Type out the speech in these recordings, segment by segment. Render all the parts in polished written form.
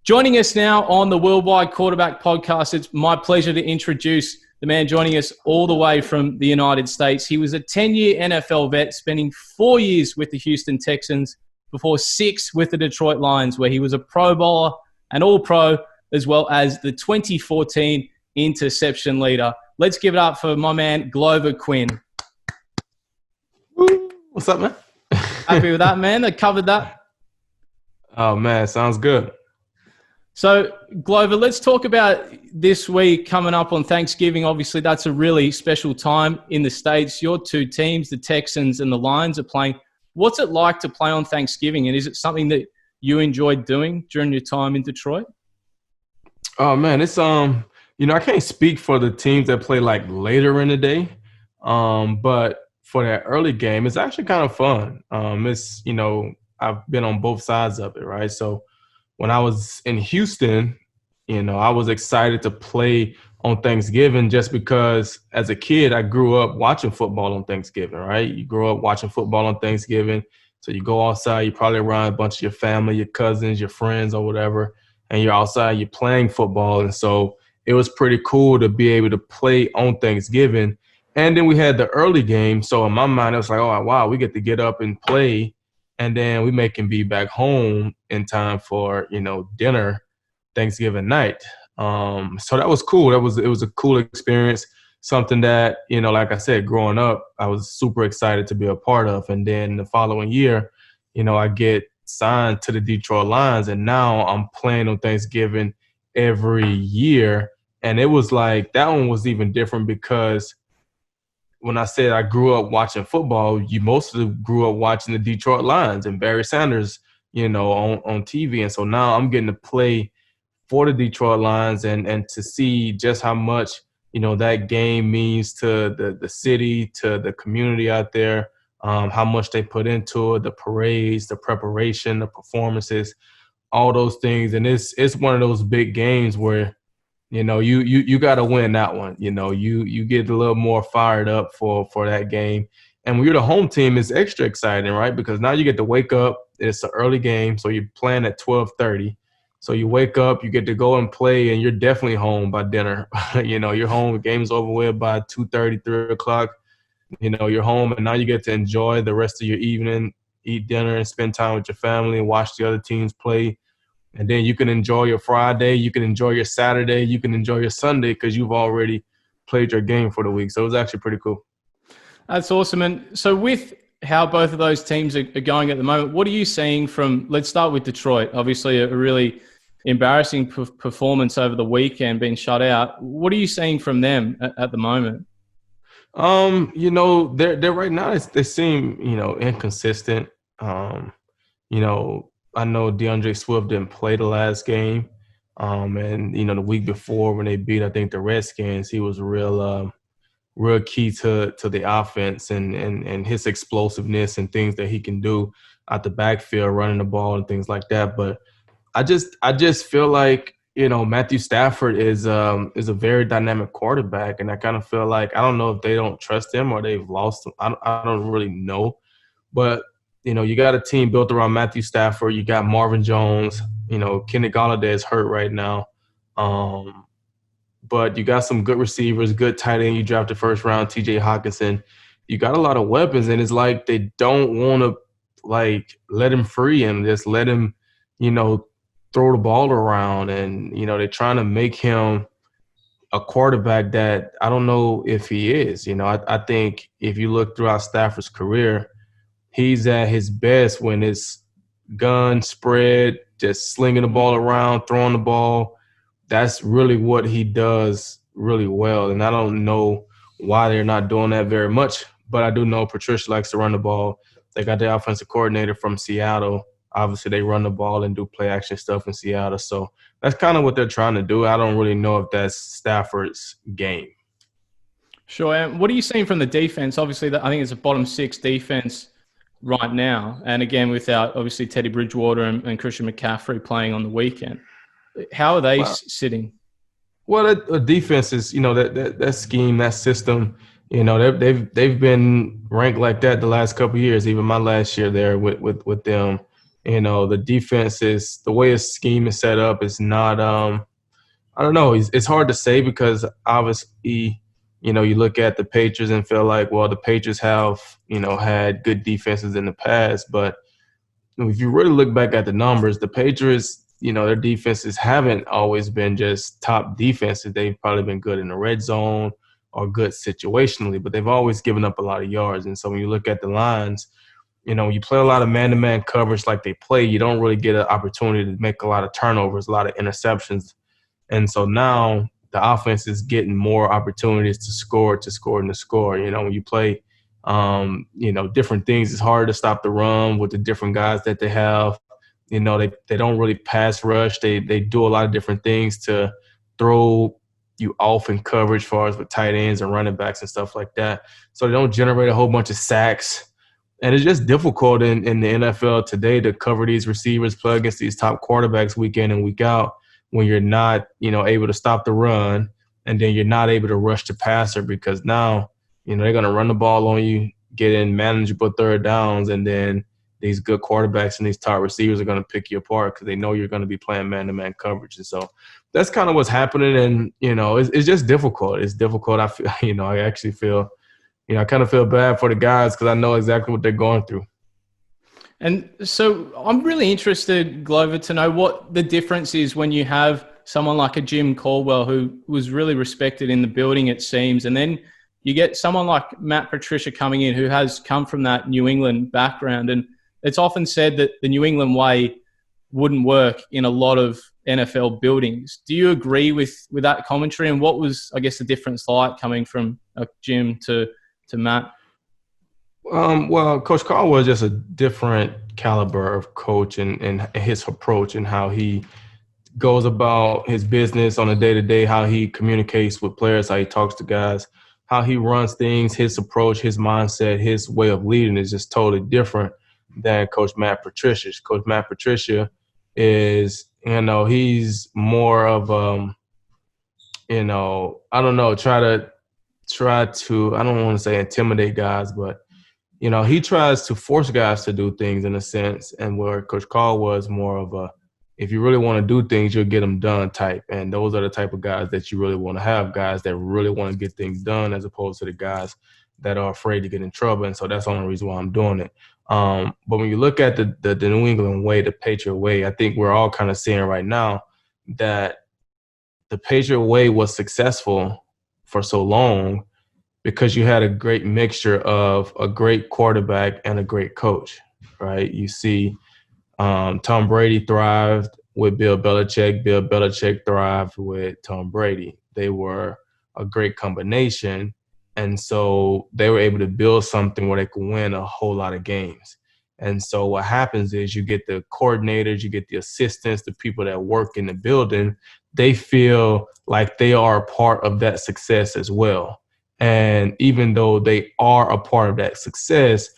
Joining us now on the Worldwide Quarterback Podcast, it's my pleasure to introduce the man joining us all the way from the United States. He was a 10-year NFL vet, spending 4 years with the Houston Texans before 6 with the Detroit Lions, where he was a Pro Bowler and All-Pro, as well as the 2014 interception leader. Let's give it up for my man, Glover Quin. What's up, man? Happy with that, man? I covered that. Oh, man, sounds good. So, Glover, let's talk about this week coming up on Thanksgiving. Obviously, that's a really special time in the States. Your two teams, the Texans and the Lions, are playing. What's it like to play on Thanksgiving, and is it something that you enjoyed doing during your time in Detroit? Oh, man, it's I can't speak for the teams that play like later in the day, but for that early game, it's actually kind of fun. I've been on both sides of it, right? So when I was in Houston, I was excited to play on Thanksgiving just because as a kid, I grew up watching football on Thanksgiving, right? You grow up watching football on Thanksgiving. So you go outside, you're probably around a bunch of your family, your cousins, your friends or whatever, and you're outside, you're playing football. And so it was pretty cool to be able to play on Thanksgiving. And then we had the early game. So in my mind, it was like, oh, wow, we get to get up and play. And then we can be back home in time for, dinner Thanksgiving night. So that was cool. It was a cool experience, something that, like I said, growing up, I was super excited to be a part of. And then the following year, I get signed to the Detroit Lions, and now I'm playing on Thanksgiving every year. And it was like that one was even different because when I said I grew up watching football, you mostly grew up watching the Detroit Lions and Barry Sanders, on TV. And so now I'm getting to play for the Detroit Lions and to see just how much, that game means to the city, to the community out there, how much they put into it, the parades, the preparation, the performances, all those things. And it's one of those big games where, you got to win that one. You get a little more fired up for that game. And when you're the home team, it's extra exciting, right? Because now you get to wake up. It's an early game, so you're playing at 12:30. So you wake up, you get to go and play, and you're definitely home by dinner. You're home. The game's over with by 2:30, 3 o'clock. You're home, and now you get to enjoy the rest of your evening, eat dinner, and spend time with your family and watch the other teams play. And then you can enjoy your Friday, you can enjoy your Saturday, you can enjoy your Sunday because you've already played your game for the week. So it was actually pretty cool. That's awesome. And so with how both of those teams are going at the moment, what are you seeing from – let's start with Detroit. Obviously a really embarrassing performance over the weekend, being shut out. What are you seeing from them at the moment? They're right now they seem, inconsistent. I know DeAndre Swift didn't play the last game. And the week before when they beat, I think, the Redskins, he was real key to the offense and his explosiveness and things that he can do out the backfield, running the ball and things like that. But I just feel like, Matthew Stafford is a very dynamic quarterback. And I kind of feel like, I don't know if they don't trust him or they've lost him. I don't really know. But you got a team built around Matthew Stafford. You got Marvin Jones. Kenny Golladay is hurt right now. But you got some good receivers, good tight end. You drafted first round, T.J. Hockenson. You got a lot of weapons, and it's like they don't want to, let him free and just let him, throw the ball around. And, they're trying to make him a quarterback that I don't know if he is. I think if you look throughout Stafford's career, he's at his best when it's gun spread, just slinging the ball around, throwing the ball. That's really what he does really well. And I don't know why they're not doing that very much, but I do know Patricia likes to run the ball. They got the offensive coordinator from Seattle. Obviously, they run the ball and do play action stuff in Seattle. So that's kind of what they're trying to do. I don't really know if that's Stafford's game. Sure. And what are you seeing from the defense? Obviously, I think it's a bottom 6 defense right now. And again, without obviously Teddy Bridgewater and Christian McCaffrey playing on the weekend. How are they sitting? Well, the defense is, that scheme, that system, they've been ranked like that the last couple of years, even my last year there with them. The defense is the way his scheme is set up is not. I don't know. It's hard to say because obviously, you look at the Patriots and feel like, well, the Patriots have, had good defenses in the past. But if you really look back at the numbers, the Patriots, their defenses haven't always been just top defenses. They've probably been good in the red zone or good situationally, but they've always given up a lot of yards. And so when you look at the Lions, you play a lot of man-to-man coverage like they play, you don't really get an opportunity to make a lot of turnovers, a lot of interceptions. And so now the offense is getting more opportunities to score. When you play, different things, it's hard to stop the run with the different guys that they have. They don't really pass rush. They do a lot of different things to throw you off in coverage as far as with tight ends and running backs and stuff like that. So they don't generate a whole bunch of sacks. And it's just difficult in the NFL today to cover these receivers, play against these top quarterbacks week in and week out when you're not, able to stop the run, and then you're not able to rush the passer because now, they're going to run the ball on you, get in manageable third downs, and then these good quarterbacks and these top receivers are going to pick you apart because they know you're going to be playing man-to-man coverage. And so that's kind of what's happening. And, it's just difficult. It's difficult. I feel, I actually feel – I kind of feel bad for the guys because I know exactly what they're going through. And so I'm really interested, Glover, to know what the difference is when you have someone like a Jim Caldwell who was really respected in the building, it seems, and then you get someone like Matt Patricia coming in who has come from that New England background. And it's often said that the New England way wouldn't work in a lot of NFL buildings. Do you agree with that commentary? And what was, I guess, the difference like coming from Jim to Matt? Well, Coach Carl was just a different caliber of coach and his approach and how he goes about his business on a day-to-day, how he communicates with players, how he talks to guys, how he runs things, his approach, his mindset, his way of leading is just totally different than Coach Matt Patricia's. Coach Matt Patricia is, he's more of, I don't know, try to, I don't want to say intimidate guys, but, he tries to force guys to do things in a sense. And where Coach Carl was more of a, if you really want to do things, you'll get them done type. And those are the type of guys that you really want to have, guys that really want to get things done as opposed to the guys that are afraid to get in trouble. And so that's the only reason why I'm doing it. But when you look at the New England way, the Patriot way, I think we're all kind of seeing right now that the Patriot way was successful for so long because you had a great mixture of a great quarterback and a great coach, right? You see Tom Brady thrived with Bill Belichick. Bill Belichick thrived with Tom Brady. They were a great combination. And so they were able to build something where they could win a whole lot of games. And so what happens is you get the coordinators, you get the assistants, the people that work in the building, they feel like they are a part of that success as well. And even though they are a part of that success,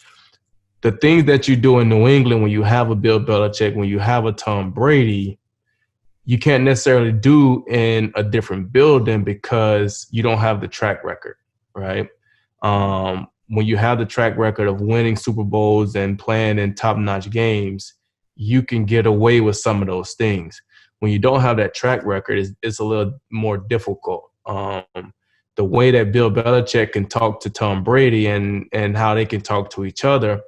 the things that you do in New England when you have a Bill Belichick, when you have a Tom Brady, you can't necessarily do in a different building because you don't have the track record, right? When you have the track record of winning Super Bowls and playing in top-notch games, you can get away with some of those things. When you don't have that track record, it's a little more difficult. The way that Bill Belichick can talk to Tom Brady and how they can talk to each other,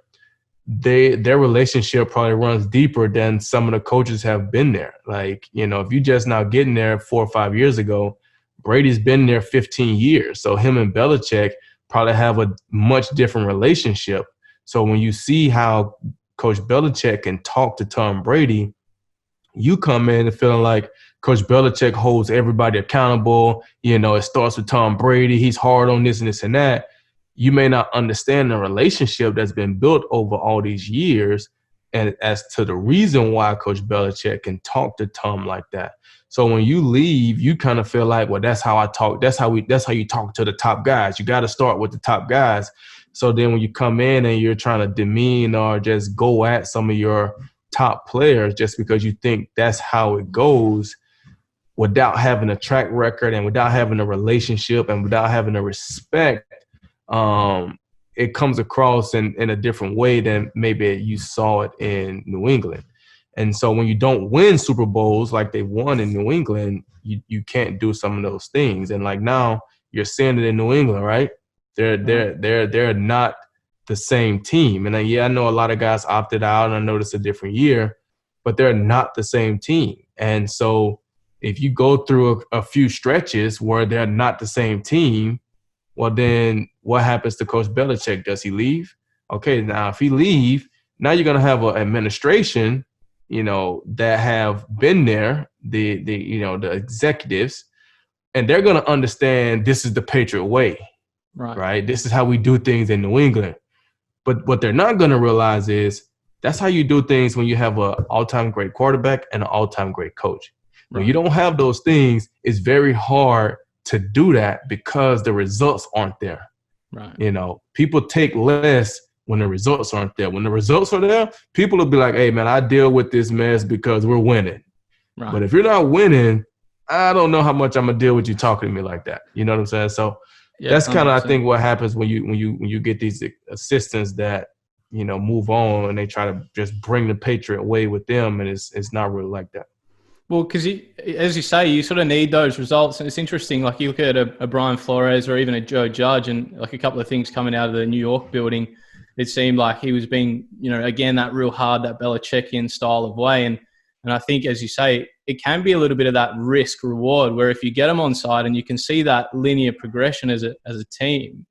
their relationship probably runs deeper than some of the coaches have been there. Like, if you just now getting there 4 or 5 years ago, Brady's been there 15 years. So him and Belichick probably have a much different relationship. So when you see how Coach Belichick can talk to Tom Brady, you come in and feeling like Coach Belichick holds everybody accountable. It starts with Tom Brady. He's hard on this and this and that. You may not understand the relationship that's been built over all these years and as to the reason why Coach Belichick can talk to Tom like that. So when you leave, you kind of feel like, well, that's how I talk. That's how you talk to the top guys. You got to start with the top guys. So then when you come in and you're trying to demean or just go at some of your top players just because you think that's how it goes without having a track record and without having a relationship and without having a respect, it comes across in a different way than maybe you saw it in New England. And so when you don't win Super Bowls like they won in New England, you can't do some of those things. And like now you're seeing it in New England, right? They're not the same team. And then, I know a lot of guys opted out, and I know it's a different year, but they're not the same team. And so if you go through a few stretches where they're not the same team, well, then what happens to Coach Belichick? Does he leave? Okay, now if he leave, now you're going to have an administration, that have been there, the executives, and they're going to understand this is the Patriot way, right? This is how we do things in New England. But what they're not going to realize is that's how you do things when you have an all-time great quarterback and an all-time great coach. When you don't have those things, it's very hard to do that because the results aren't there. Right. People take less when the results aren't there. When the results are there, people will be like, hey, man, I deal with this mess because we're winning. Right. But if you're not winning, I don't know how much I'm going to deal with you talking to me like that. You know what I'm saying? So that's kind of, I think, what happens when you get these assistants that, move on and they try to just bring the Patriot way with them, and it's not really like that. Well, because as you say, you sort of need those results. And it's interesting, like you look at a Brian Flores or even a Joe Judge, and like a couple of things coming out of the New York building, it seemed like he was being, again, that real hard, that Belichickian style of way. And I think, as you say, it can be a little bit of that risk reward where if you get them on side and you can see that linear progression as a team,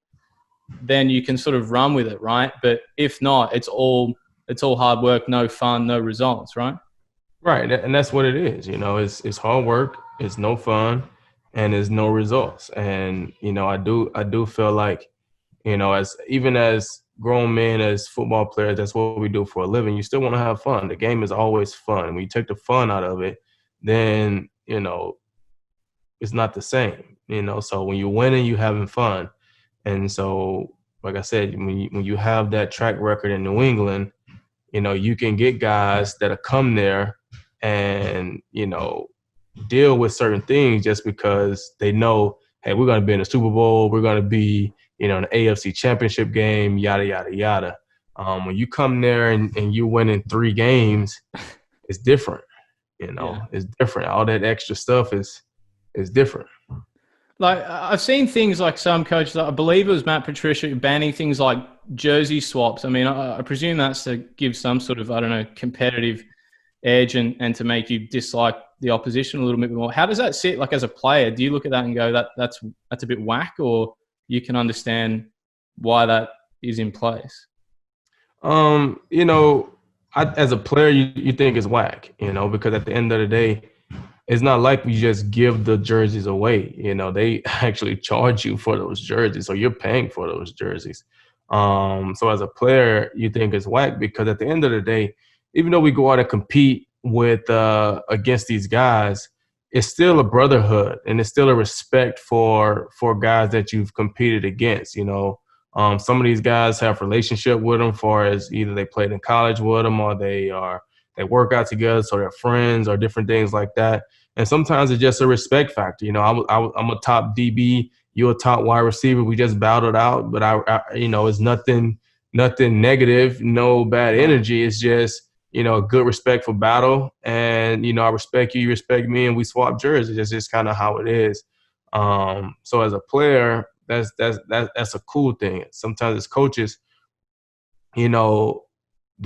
then you can sort of run with it, right? But if not, it's all hard work, no fun, no results, right? Right, and that's what it is. It's hard work, it's no fun, and there's no results. And I do feel like, as grown men, as football players, that's what we do for a living. You still want to have fun. The game is always fun. When you take the fun out of it, then it's not the same. So when you're winning, you're having fun. And so, like I said, when you have that track record in New England, you can get guys that'll come there and, deal with certain things just because they know, hey, we're going to be in the Super Bowl. We're going to be, in the AFC Championship game, yada, yada, yada. When you come there and you're winning 3 games, it's different. It's different. All that extra stuff is different. Like I've seen things like some coaches, I believe it was Matt Patricia, banning things like jersey swaps. I mean, I presume that's to give some sort of, competitive edge and to make you dislike the opposition a little bit more. How does that sit like as a player? Do you look at that and go, that's a bit whack, or you can understand why that is in place? As a player, you think it's whack, because at the end of the day, it's not like we just give the jerseys away. They actually charge you for those jerseys, so you're paying for those jerseys. So as a player, you think it's whack because at the end of the day, even though we go out and compete with against these guys, it's still a brotherhood and it's still a respect for guys that you've competed against. Some of these guys have relationship with them, far as either they played in college with them or they work out together, so they're friends or different things like that. And sometimes it's just a respect factor. I'm a top DB, you're a top wide receiver. We just battled out, but it's nothing negative, no bad energy. It's just good respect for battle, and I respect you, you respect me, and we swap jerseys. It's just kind of how it is. So as a player, that's a cool thing. Sometimes as coaches, they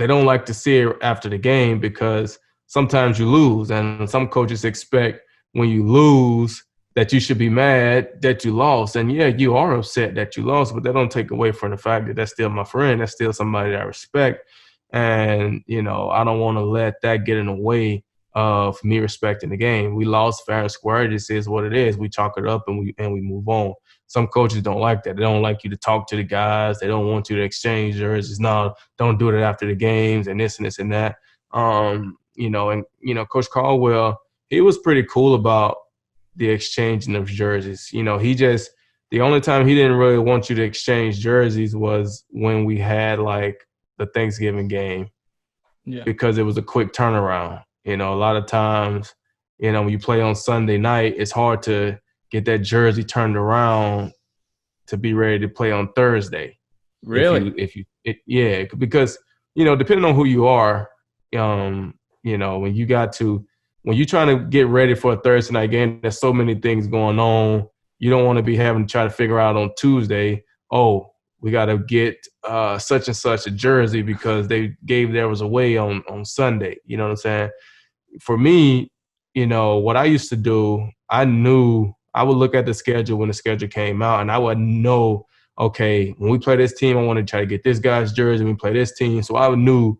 don't like to see it after the game because sometimes you lose, and some coaches expect when you lose that you should be mad that you lost. And yeah, you are upset that you lost, but that don't take away from the fact that that's still my friend. That's still somebody that I respect. And, I don't want to let that get in the way of me respecting the game. We lost fair and square. This is what it is. We chalk it up and we move on. Some coaches don't like that. They don't like you to talk to the guys. They don't want you to exchange jerseys. No, don't do it after the games and this and this and that. Coach Caldwell, he was pretty cool about the exchanging of jerseys. The only time he didn't really want you to exchange jerseys was when we had like the Thanksgiving game, because it was a quick turnaround. A lot of times, when you play on Sunday night, it's hard to get that jersey turned around to be ready to play on Thursday. Really? Yeah, because depending on who you are, when you're trying to get ready for a Thursday night game, there's so many things going on. You don't want to be having to try to figure out on Tuesday, oh, we got to get such and such a jersey because they gave theirs away on Sunday. You know what I'm saying? For me, what I used to do, I knew I would look at the schedule when the schedule came out, and I would know, okay, when we play this team, I want to try to get this guy's jersey. When we play this team, so I knew,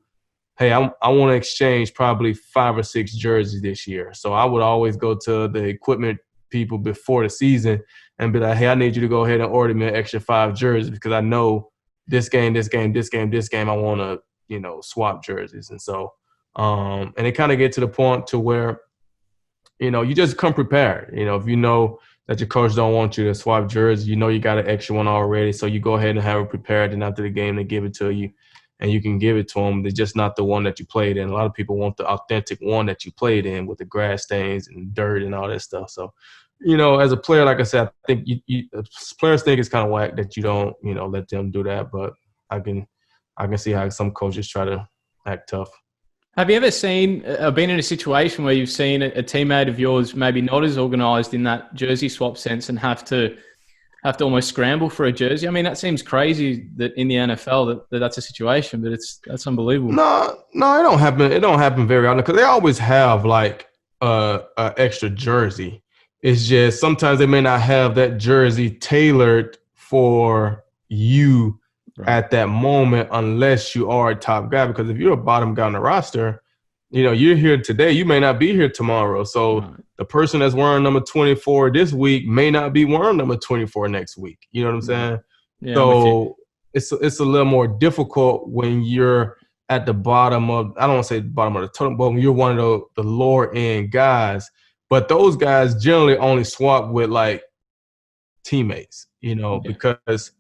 hey, I want to exchange probably 5 or 6 jerseys this year. So I would always go to the equipment people before the season and be like, hey, I need you to go ahead and order me an extra 5 jerseys because I know this game, I want to, swap jerseys. And so, and it kind of get to the point to where, you just come prepared. If you know that your coach don't want you to swap jerseys, you got an extra one already. So you go ahead and have it prepared, and after the game, they give it to you. And you can give it to them. They're just not the one that you played in. A lot of people want the authentic one that you played in with the grass stains and dirt and all that stuff. So, as a player, like I said, I think players think it's kind of whack that you don't, let them do that. But I can see how some coaches try to act tough. Have you ever been in a situation where you've seen a teammate of yours maybe not as organized in that jersey swap sense and have to almost scramble for a jersey? I mean, that seems crazy that in the NFL that's a situation, but that's unbelievable. No, it don't happen. It don't happen very often because they always have like a extra jersey. It's just sometimes they may not have that jersey tailored for you at that moment unless you are a top guy. Because if you're a bottom guy on the roster, you're here today, you may not be here tomorrow. So the person that's wearing number 24 this week may not be wearing number 24 next week. You know what I'm saying? Yeah, so it's a little more difficult when you're at the bottom of, I don't want to say the bottom of the totem, but when you're one of the lower end guys. But those guys generally only swap with like teammates, because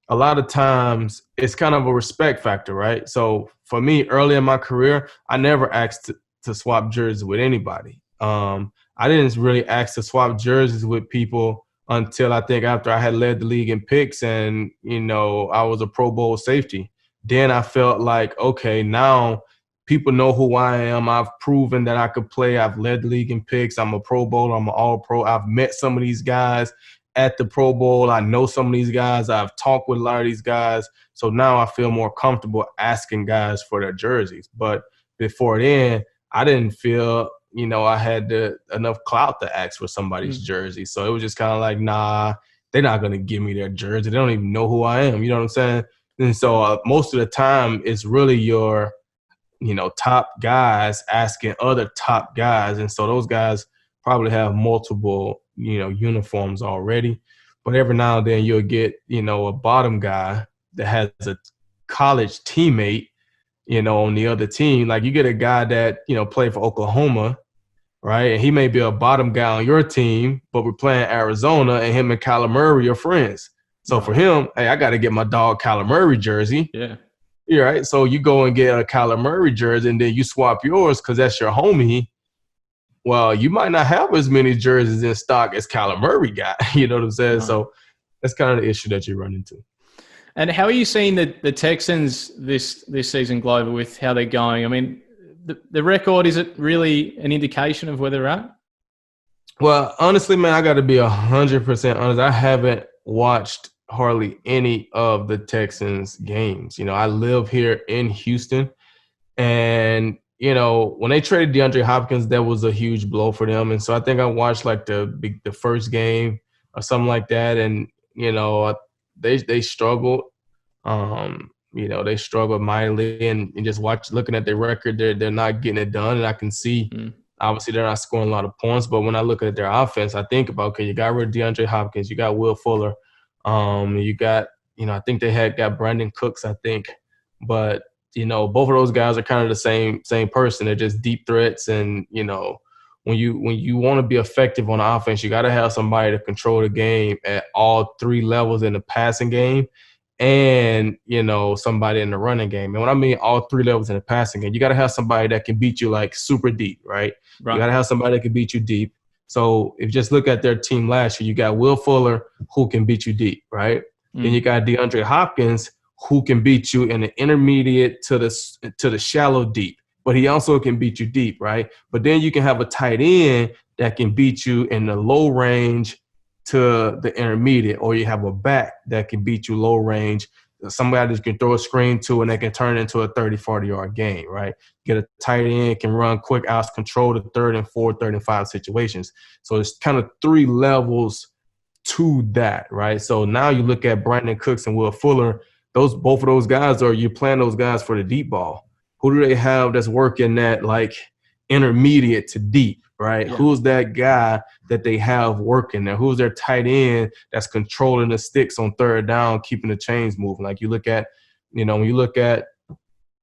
a lot of times it's kind of a respect factor, right? So for me, early in my career, I never asked to swap jerseys with anybody. I didn't really ask to swap jerseys with people until I think after I had led the league in picks and, I was a Pro Bowl safety. Then I felt like, okay, now people know who I am. I've proven that I could play. I've led the league in picks. I'm a Pro Bowler. I'm an All-Pro. I've met some of these guys at the Pro Bowl. I know some of these guys. I've talked with a lot of these guys. So now I feel more comfortable asking guys for their jerseys. But before then, I didn't feel, I had enough clout to ask for somebody's jersey. So it was just kind of like, nah, they're not going to give me their jersey. They don't even know who I am. You know what I'm saying? And so most of the time, it's really your, top guys asking other top guys. And so those guys probably have multiple, uniforms already. But every now and then you'll get, a bottom guy that has a college teammate, on the other team. Like you get a guy that, played for Oklahoma, right? And he may be a bottom guy on your team, but we're playing Arizona and him and Kyler Murray are friends. So for him, hey, I got to get my dog Kyler Murray jersey. Yeah. Yeah, right. So you go and get a Kyler Murray jersey and then you swap yours because that's your homie. Well, you might not have as many jerseys in stock as Kyler Murray got. You know what I'm saying? So that's kind of the issue that you run into. And how are you seeing the Texans this season, Glover, with how they're going? I mean, the record, is it really an indication of where they're at? Well, honestly, man, I got to be 100% honest. I haven't watched hardly any of the Texans games. I live here in Houston, and when they traded DeAndre Hopkins, that was a huge blow for them. And so I think I watched like the first game or something like that, and they struggled. They struggled mightily, and just looking at their record, they're not getting it done. And I can see obviously they're not scoring a lot of points, but when I look at their offense, I think about, okay, you got rid of DeAndre Hopkins, you got Will Fuller. You got, I think they got Brandon Cooks, I think. But, both of those guys are kind of the same person. They're just deep threats. And, when you want to be effective on offense, you got to have somebody to control the game at all 3 levels in the passing game and, somebody in the running game. And when I mean all 3 levels in the passing game, you got to have somebody that can beat you like super deep, right? You got to have somebody that can beat you deep. So if you just look at their team last year, you got Will Fuller who can beat you deep, right? Then you got DeAndre Hopkins who can beat you in the intermediate to the shallow deep, but he also can beat you deep, right? But then you can have a tight end that can beat you in the low range to the intermediate, or you have a back that can beat you low range, somebody that you can throw a screen to and they can turn it into a 30, 40-yard game, right? Get a tight end, can run quick outs, control the 3rd and 4, 3rd and 5 situations. So it's kind of 3 levels to that, right? So now you look at Brandon Cooks and Will Fuller, both of those guys, you're playing those guys for the deep ball. Who do they have that's working that like intermediate to deep, right? Yeah. Who's that guy that they have working there? Who's their tight end that's controlling the sticks on 3rd down, keeping the chains moving? Like you look at, when you look at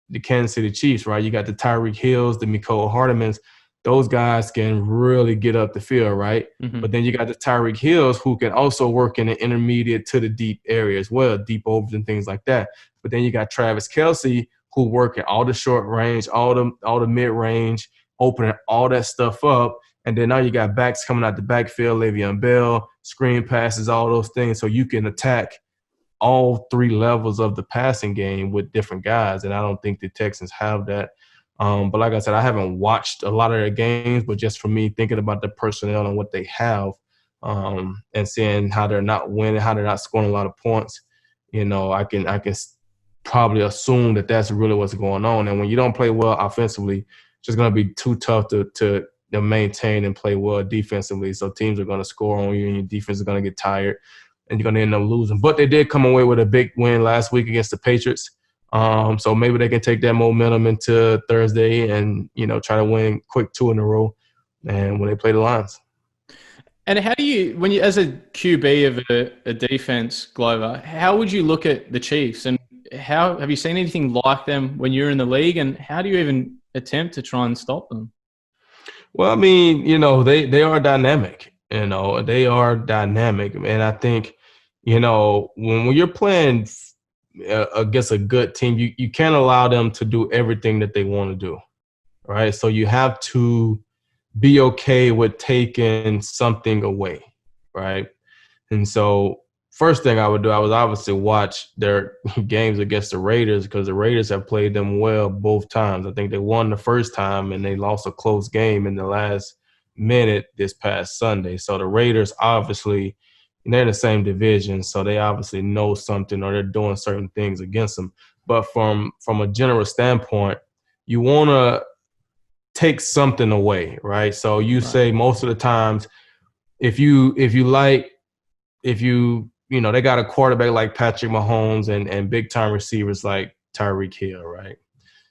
the Kansas City Chiefs, right? You got the Tyreek Hills, the Mecole Hardmans. Those guys can really get up the field, right? Mm-hmm. But then you got the Tyreek Hills who can also work in the intermediate to the deep area as well, deep overs and things like that. But then you got Travis Kelce who work in all the short range, all the mid range, opening all that stuff up. And then now you got backs coming out the backfield, Le'Veon Bell, screen passes, all those things. So you can attack all 3 levels of the passing game with different guys. And I don't think the Texans have that. But like I said, I haven't watched a lot of their games, but just for me thinking about the personnel and what they have, and seeing how they're not winning, how they're not scoring a lot of points, I can probably assume that that's really what's going on. And when you don't play well offensively, it's just going to be too tough to maintain and play well defensively. So teams are going to score on you, and your defense is going to get tired, and you're going to end up losing. But they did come away with a big win last week against the Patriots. So maybe they can take that momentum into Thursday and, try to win quick 2 in a row and when they play the Lions. And how do you, when you, as a QB of a defense, Glover, how would you look at the Chiefs, and how have you seen anything like them when you're in the league, and how do you even attempt to try and stop them? Well, I mean, they are dynamic, they are dynamic. And I think, when you're playing against a good team, you can't allow them to do everything that they want to do, right? So you have to be okay with taking something away, right? And so first thing I would do, I would obviously watch their games against the Raiders, because the Raiders have played them well both times. I think they won the first time and they lost a close game in the last minute this past Sunday. So the Raiders obviously – they're in the same division, so they obviously know something, or they're doing certain things against them. But from a general standpoint, you want to take something away, right? So you say most of the times, if they got a quarterback like Patrick Mahomes and big time receivers like Tyreek Hill, right?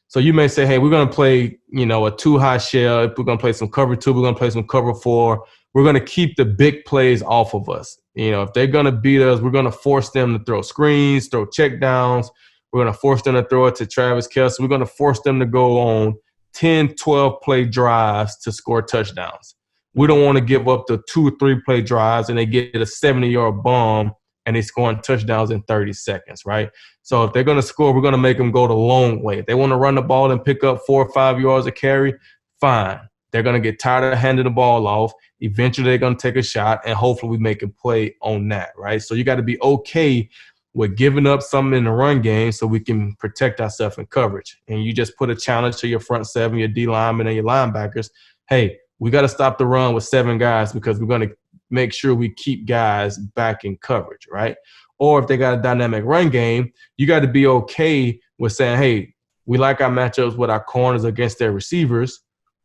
So you may say, hey, we're going to play, a 2 high shell. If we're going to play some cover 2, we're going to play some cover 4. We're going to keep the big plays off of us. If they're going to beat us, we're going to force them to throw screens, throw check downs. We're going to force them to throw it to Travis Kelce. We're going to force them to go on 10, 12 play drives to score touchdowns. We don't want to give up the 2 or 3 play drives and they get a 70-yard bomb and they scoring touchdowns in 30 seconds, right? So if they're going to score, we're going to make them go the long way. If they want to run the ball and pick up 4 or 5 yards of carry, fine. They're going to get tired of handing the ball off. Eventually, they're going to take a shot, and hopefully we make a play on that, right? So you got to be okay with giving up something in the run game so we can protect ourselves in coverage. And you just put a challenge to your front 7, your D linemen, and your linebackers. Hey, we got to stop the run with 7 guys because we're going to make sure we keep guys back in coverage, right? Or if they got a dynamic run game, you got to be okay with saying, hey, we like our matchups with our corners against their receivers,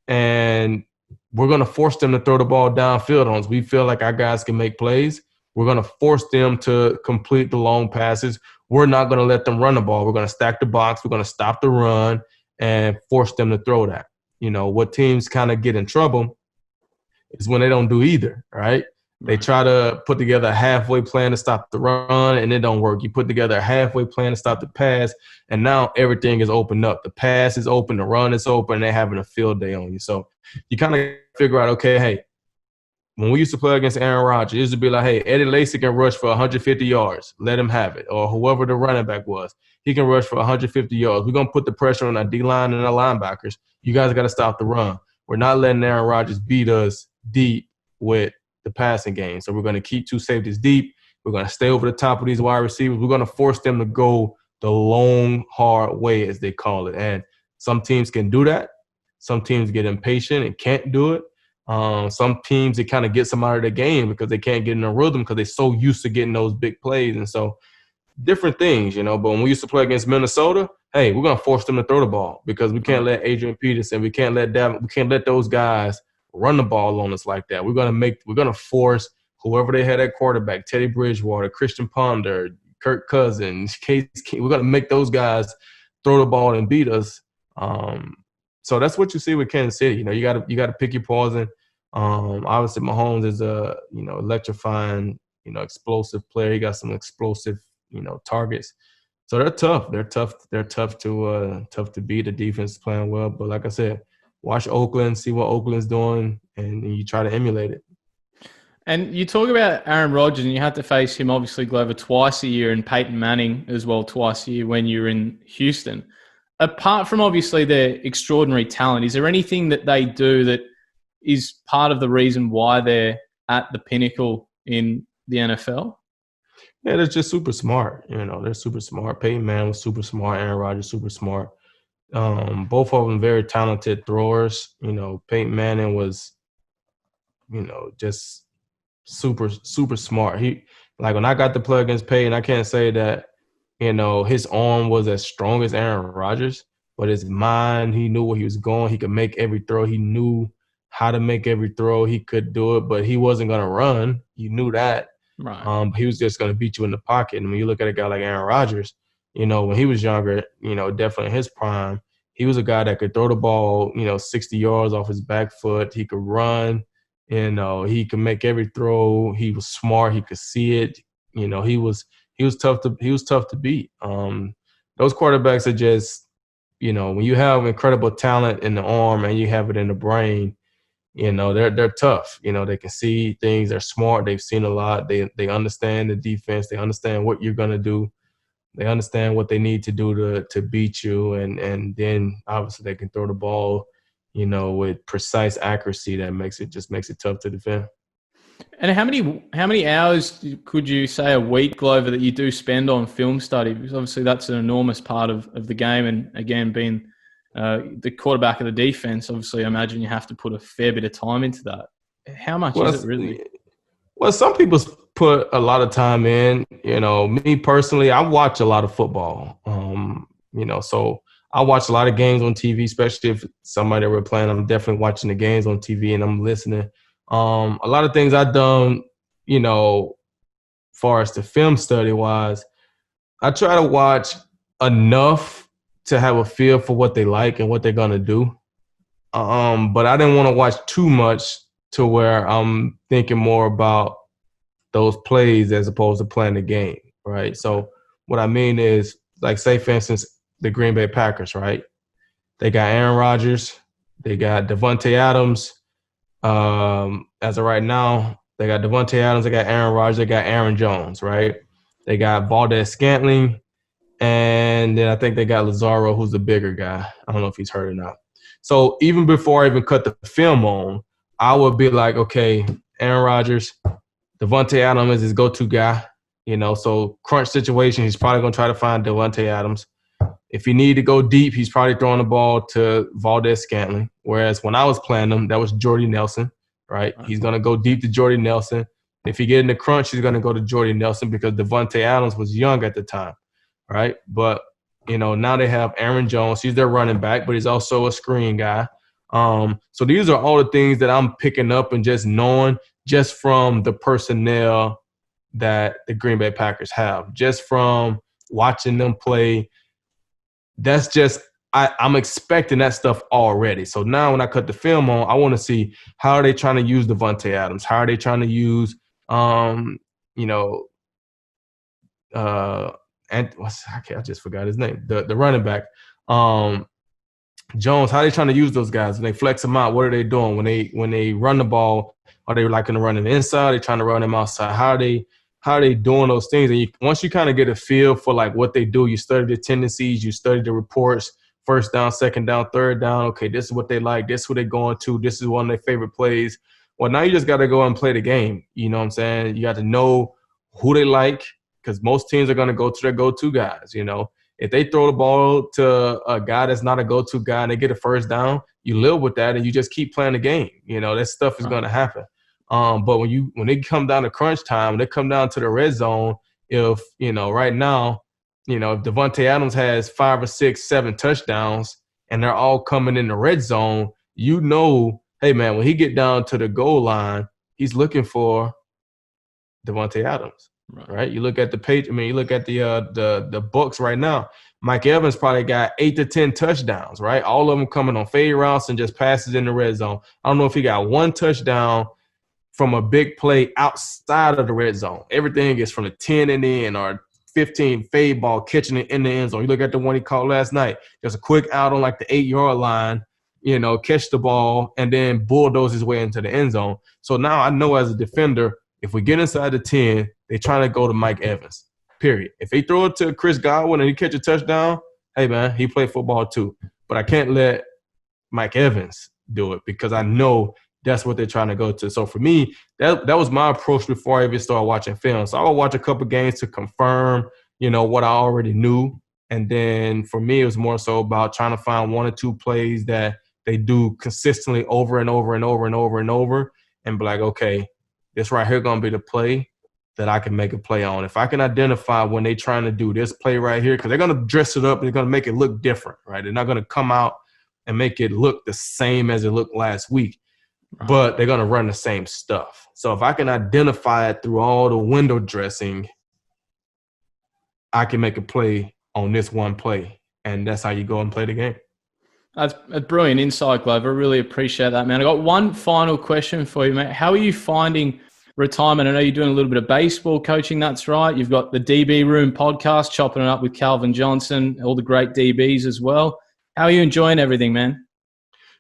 and we're going to force them to throw the ball downfield on us. We feel like our guys can make plays. We're going to force them to complete the long passes. We're not going to let them run the ball. We're going to stack the box. We're going to stop the run and force them to throw that. What teams kind of get in trouble is when they don't do either, right? They try to put together a halfway plan to stop the run, and it don't work. You put together a halfway plan to stop the pass, and now everything is opened up. The pass is open, the run is open, and they're having a field day on you. So you kind of figure out, okay, hey, when we used to play against Aaron Rodgers, it used to be like, hey, Eddie Lacy can rush for 150 yards. Let him have it. Or whoever the running back was, he can rush for 150 yards. We're going to put the pressure on our D-line and our linebackers. You guys got to stop the run. We're not letting Aaron Rodgers beat us deep with the passing game. So we're going to keep 2 safeties deep. We're going to stay over the top of these wide receivers. We're going to force them to go the long, hard way, as they call it. And some teams can do that. Some teams get impatient and can't do it. Some teams, it kind of gets them out of the game because they can't get in a rhythm because they're so used to getting those big plays. And so different things, you know. But when we used to play against Minnesota, hey, we're going to force them to throw the ball because we can't let Adrian Peterson, we can't let those guys run the ball on us like that. We're going to force whoever they had at quarterback, Teddy Bridgewater, Christian Ponder, Kirk Cousins, Case King. We're going to make those guys throw the ball and beat us. So that's what you see with Kansas City. You know, you got to pick your poison. Obviously, Mahomes is a electrifying, explosive player. He got some explosive, targets. So they're tough. They're tough to beat. The defense is playing well, but like I said, watch Oakland, see what Oakland's doing, and you try to emulate it. And you talk about Aaron Rodgers, and you had to face him, obviously, Glover, twice a year, and Peyton Manning as well twice a year when you're in Houston. Apart from, obviously, their extraordinary talent, is there anything that they do that is part of the reason why they're at the pinnacle in the NFL? Yeah, they're just super smart. They're super smart. Peyton Manning was super smart. Aaron Rodgers, super smart. Both of them very talented throwers. Peyton Manning was, just super, super smart. When I got to play against Peyton, I can't say that, his arm was as strong as Aaron Rodgers, but his mind, he knew where he was going. He could make every throw. He knew how to make every throw. He could do it, but he wasn't going to run. You knew that. Right. He was just going to beat you in the pocket. And when you look at a guy like Aaron Rodgers, when he was younger, definitely in his prime, he was a guy that could throw the ball, 60 yards off his back foot. He could run, he could make every throw. He was smart. He could see it. He was tough to beat. Those quarterbacks are just, when you have incredible talent in the arm and you have it in the brain, they're tough. They can see things. They're smart. They've seen a lot. They understand the defense. They understand what you're gonna do. They understand what they need to do to beat you. And then obviously they can throw the ball, with precise accuracy that makes it tough to defend. And how many hours could you say a week, Glover, that you do spend on film study? Because obviously that's an enormous part of the game. And again, being the quarterback of the defense, obviously I imagine you have to put a fair bit of time into that. How much is it really? Well, some people put a lot of time in. Me personally, I watch a lot of football. So I watch a lot of games on TV, especially if somebody were playing. I'm definitely watching the games on TV and I'm listening. A lot of things I've done, far as the film study wise, I try to watch enough to have a feel for what they like and what they're gonna do. But I didn't want to watch too much to where I'm thinking more about those plays as opposed to playing the game, right? So what I mean is, like, say, for instance, the Green Bay Packers, right? They got Aaron Rodgers. They got Devontae Adams. As of right now, they got Devontae Adams. They got Aaron Rodgers. They got Aaron Jones, right? They got Valdez-Scantling. And then I think they got Lazaro, who's the bigger guy. I don't know if he's hurt or not. So even before I even cut the film on, I would be like, okay, Aaron Rodgers, Devontae Adams is his go-to guy. So crunch situation, he's probably going to try to find Devontae Adams. If he needed to go deep, he's probably throwing the ball to Valdez-Scantling. Whereas when I was playing him, that was Jordy Nelson, right? He's going to go deep to Jordy Nelson. If he get in the crunch, he's going to go to Jordy Nelson because Devontae Adams was young at the time, right? But, now they have Aaron Jones. He's their running back, but he's also a screen guy. So these are all the things that I'm picking up and just knowing just from the personnel that the Green Bay Packers have, just from watching them play. That's just I'm expecting that stuff already. So now when I cut the film on, I want to see how are they trying to use Devontae Adams? How are they trying to use and I just forgot his name, the running back, Jones. How are they trying to use those guys? When they flex them out, what are they doing? When they run the ball, are they like going to run them inside? Are they trying to run them outside? How are they doing those things? And once you kind of get a feel for like what they do, you study the tendencies, you study the reports, first down, second down, third down. Okay, this is what they like. This is what they're going to. This is one of their favorite plays. Well, now you just got to go and play the game. You know what I'm saying? You got to know who they like, because most teams are going to go to their go-to guys. If they throw the ball to a guy that's not a go-to guy and they get a first down, you live with that and you just keep playing the game. That stuff is going to happen. But when they come down to crunch time, when they come down to the red zone, if, right now, if Devontae Adams has 5 or 6, 7 touchdowns and they're all coming in the red zone, hey, man, when he get down to the goal line, he's looking for Devontae Adams, right? You look at you look at the Bucs right now. Mike Evans probably got 8 to 10 touchdowns, right? All of them coming on fade routes and just passes in the red zone. I don't know if he got 1 touchdown from a big play outside of the red zone. Everything is from the 10 and in or 15 fade ball catching it in the end zone. You look at the one he caught last night, just a quick out on like the 8-yard line, catch the ball and then bulldoze his way into the end zone. So now I know as a defender, if we get inside the 10, they're trying to go to Mike Evans, period. If they throw it to Chris Godwin and he catch a touchdown, hey, man, he played football too. But I can't let Mike Evans do it because I know that's what they're trying to go to. So for me, that was my approach before I even started watching film. So I would watch a couple games to confirm, what I already knew. And then for me, it was more so about trying to find 1 or 2 plays that they do consistently over and over and over and over and over and be like, okay, this right here going to be the play that I can make a play on. If I can identify when they're trying to do this play right here, because they're going to dress it up and they're going to make it look different, right? They're not going to come out and make it look the same as it looked last week. But they're going to run the same stuff. So if I can identify it through all the window dressing, I can make a play on this one play. And that's how you go and play the game. That's a brilliant insight, Glover. I really appreciate that, man. I got one final question for you, mate. How are you finding retirement? I know you're doing a little bit of baseball coaching. That's right. You've got the DB Room podcast, chopping it up with Calvin Johnson, all the great DBs as well. How are you enjoying everything, man?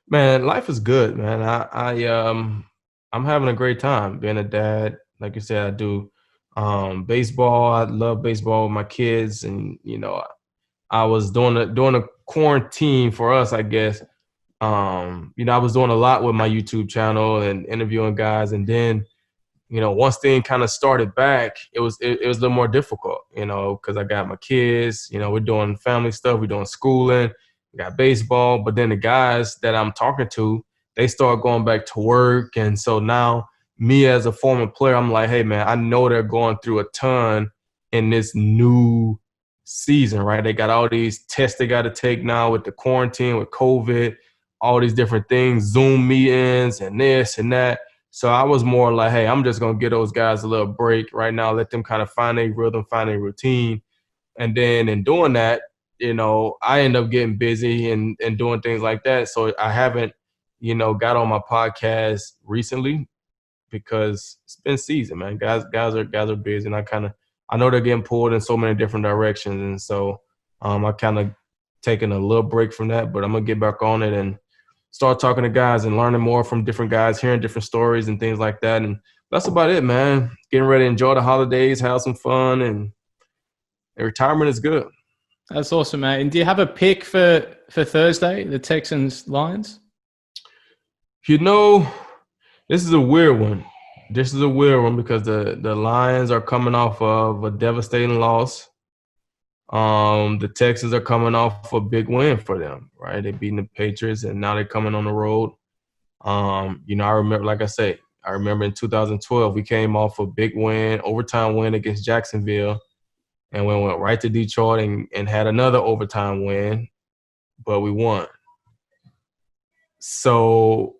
Man, life is good, man. I'm having a great time being a dad. Like you said, I do baseball. I love baseball with my kids, and I was doing a quarantine for us, I guess. I was doing a lot with my YouTube channel and interviewing guys, and then once things kind of started back, it was a little more difficult, because I got my kids. We're doing family stuff, we're doing schooling. We got baseball, but then the guys that I'm talking to, they start going back to work. And so now me as a former player, I'm like, hey, man, I know they're going through a ton in this new season, right? They got all these tests they got to take now with the quarantine, with COVID, all these different things, Zoom meetings and this and that. So I was more like, hey, I'm just going to give those guys a little break right now, let them kind of find a rhythm, find a routine. And then in doing that, I end up getting busy and doing things like that. So I haven't, got on my podcast recently because it's been season, man. Guys are busy, and I know they're getting pulled in so many different directions, and so I kind of taking a little break from that. But I'm gonna get back on it and start talking to guys and learning more from different guys, hearing different stories and things like that. And that's about it, man. Getting ready to enjoy the holidays, have some fun, and retirement is good. That's awesome, mate. And do you have a pick for Thursday, the Texans Lions? This is a weird one. This is a weird one because the Lions are coming off of a devastating loss. The Texans are coming off a big win for them, right? They're beating the Patriots, and now they're coming on the road. I remember, like I say, I remember in 2012, we came off a big win, overtime win against Jacksonville. And we went right to Detroit and had another overtime win, but we won. So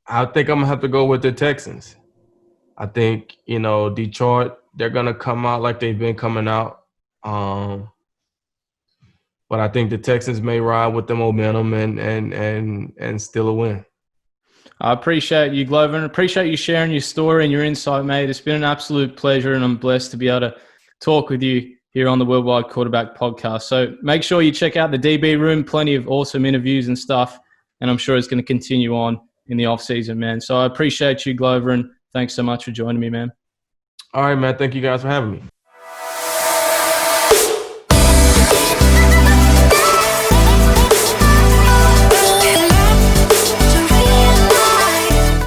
I think I'm going to have to go with the Texans. I think, Detroit, they're going to come out like they've been coming out. But I think the Texans may ride with the momentum and still a win. I appreciate you, Glover, and appreciate you sharing your story and your insight, mate. It's been an absolute pleasure, and I'm blessed to be able to talk with you here on the Worldwide Quarterback Podcast. So make sure you check out the DB Room, plenty of awesome interviews and stuff, and I'm sure it's going to continue on in the off-season, man. So I appreciate you, Glover, and thanks so much for joining me, man. All right, man. Thank you guys for having me.